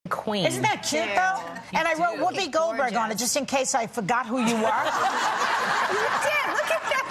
queen. Isn't that cute, though? And I wrote Whoopi Goldberg on it just in case I forgot who you were. You did. Look at that.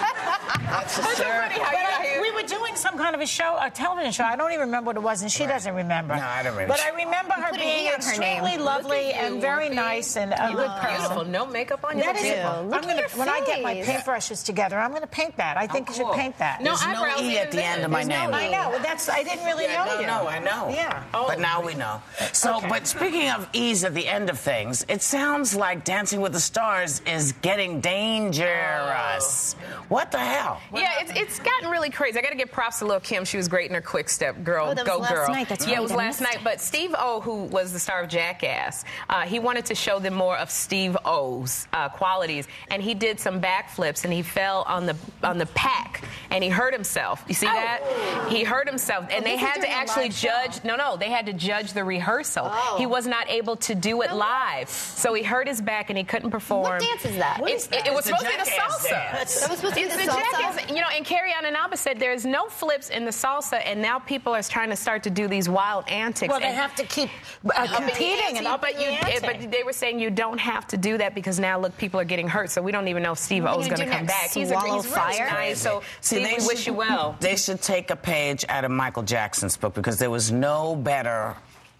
That's so funny how you got here. We were doing some kind of a show, a television show. I don't even remember what it was, and she doesn't remember. No, I don't remember. But I remember her being extremely lovely and very nice and a good person. Beautiful. No makeup on you. That is beautiful. Look at your when I get my face. paintbrushes together, I'm going to paint that. I think you should paint that. No, There's no eyebrows E at the end of my name. I know. Well, I didn't really know you. No, I know. Yeah. But now we know. So, but speaking of E's at the end of things, it sounds like Dancing with the Stars is getting dangerous. What the hell? Yeah, it's gotten really crazy. I got to give props to Lil' Kim. She was great in her Quick Step. Girl, that go was girl. last night. That's yeah, right. it was last night. But Steve O, who was the star of Jackass, he wanted to show them more of Steve O's qualities, and he did some backflips, and he fell on the pack, and he hurt himself. You see that? He hurt himself, and they had to actually judge. No, they had to judge the rehearsal. He was not able to do it live, so he hurt his back, and he couldn't perform. What dance is that? It was supposed to be the salsa. That was supposed to be the salsa? Jackass. You know, and Carrie-Ann Inaba said there's no flips in the salsa, and now people are trying to start to do these wild antics. Well, they have to keep competing and upping the ante. But they were saying you don't have to do that because now, look, people are getting hurt, so we don't even know if Steve O's going to come back. He's really nice, so Steve, we wish you well. They should take a page out of Michael Jackson's book because there was no better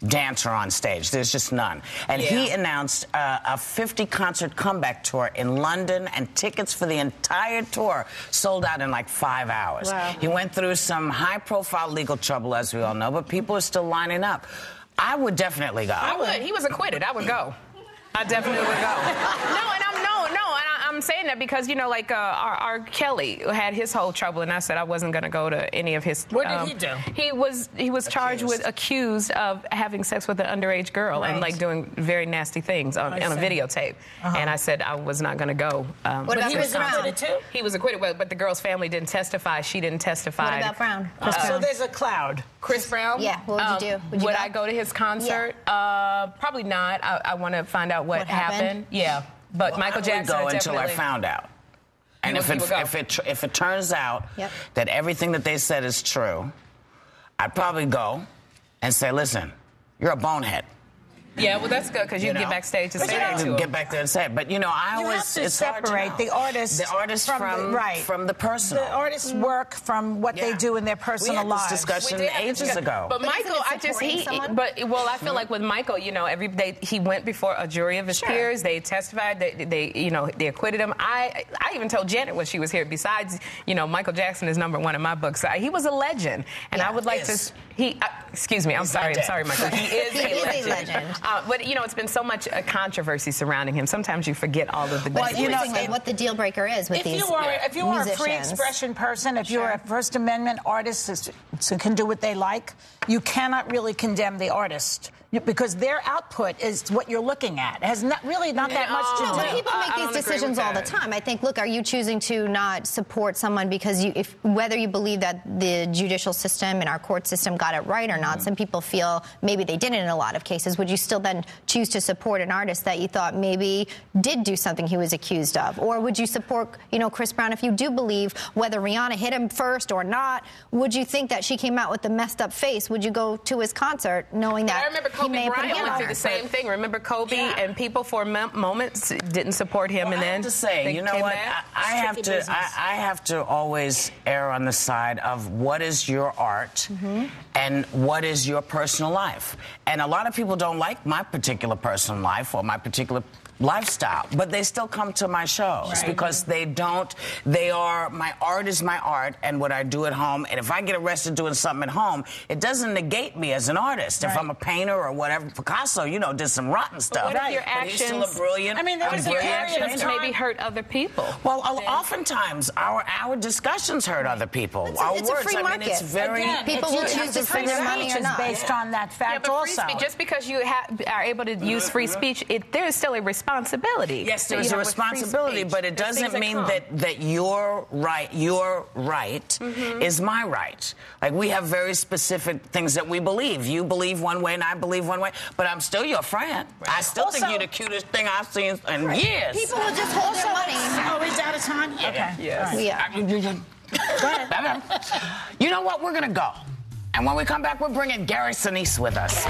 dancer on stage. There's just none. And he announced a 50-concert comeback tour in London, and tickets for the entire tour sold out in like 5 hours. Wow. He went through some high-profile legal trouble, as we all know, but people are still lining up. I would definitely go. I would. He was acquitted. I would go. I definitely would go. I'm saying that because, you know, like R. Kelly had his whole trouble, and I said I wasn't going to go to any of his. What did he do? He was charged with accused of having sex with an underage girl and like doing very nasty things on a videotape. And I said I was not going to go. What about Chris Brown? He was acquitted, but the girl's family didn't testify. She didn't testify. What about Brown? So there's a cloud. Chris Brown? Yeah. What would you do? Would I go to his concert? Yeah. Probably not. I want to find out what happened. Yeah. But Michael Jackson I would go definitely... until I found out. And if it turns out that everything that they said is true, I'd probably go and say, listen, you're a bonehead. Yeah, well, that's good because you get backstage to say that to him. Get back there and say it. But, you know, I always... have to separate the artist from the personal. The artist's work from what they do in their personal lives. We had this discussion ages ago. But Michael, I feel like with Michael, you know, he went before a jury of his peers. They testified. They acquitted him. I even told Janet when she was here, besides, you know, Michael Jackson is #1 in my book. So he was a legend. And I would like to... excuse me. I'm sorry, Michael. He is a legend. But, you know, it's been so much controversy surrounding him. Sometimes you forget all of the Well, you know what the deal breaker is with these If you are a free expression person, if you're a First Amendment artist who can do what they like, you cannot really condemn the artist. Because their output is what you're looking at. It has really not that much to do. No, but people make these decisions all the time. I think, look, are you choosing to not support someone because whether you believe that the judicial system and our court system got it right or not, some people feel maybe they didn't in a lot of cases, would you still then choose to support an artist that you thought maybe did do something he was accused of? Or would you support, you know, Chris Brown if you do believe whether Rihanna hit him first or not? Would you think that she came out with a messed up face? Would you go to his concert knowing that Kobe Bryant went through the same thing. Remember Kobe and people for moments didn't support him, and then I have to say, you know what? I have to always err on the side of what is your art and what is your personal life. And a lot of people don't like my particular personal life or my particular lifestyle, but they still come to my shows because my art is my art and what I do at home. And if I get arrested doing something at home, it doesn't negate me as an artist. If I'm a painter or whatever, Picasso, you know, did some rotten stuff. But what if your actions, your actions maybe hurt other people? Well, oftentimes our discussions hurt other people. It's a free market. It's very... people will choose to spend their money or not. Based on that fact also. Just because you are able to use free speech, there is still a responsibility. Yes, there is a responsibility, but it doesn't mean that your right is my right. Like, we have very specific things that we believe. You believe one way and I believe one way, but I'm still your friend. I still think you're the cutest thing I've seen in years. People will just hold their money. Oh, he's out of time? Okay. Yes. Go ahead. You know what? We're going to go. And when we come back, we're bringing Gary Sinise with us.